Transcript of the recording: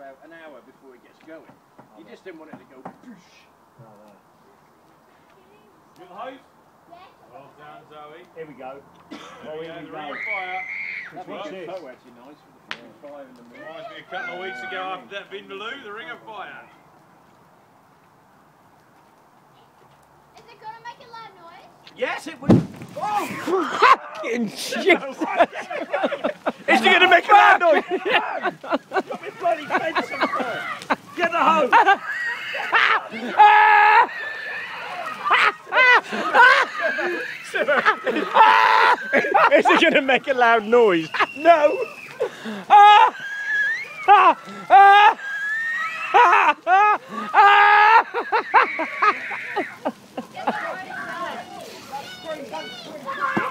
about an hour before it gets going. You just didn't want it to go whoosh. You got the hose? Well done, Zoe. Here we go. There we go, the ring of fire. That was actually nice for the 5 in the morning. Reminds me a couple of weeks ago after that Vindaloo, the ring of fire. Is it going to make a loud noise? Yes, it was. Oh! Fucking shit! Is he going to make a loud noise? Got me bloody fencing for. Get the hose. Is he going to make a loud noise? No. Get the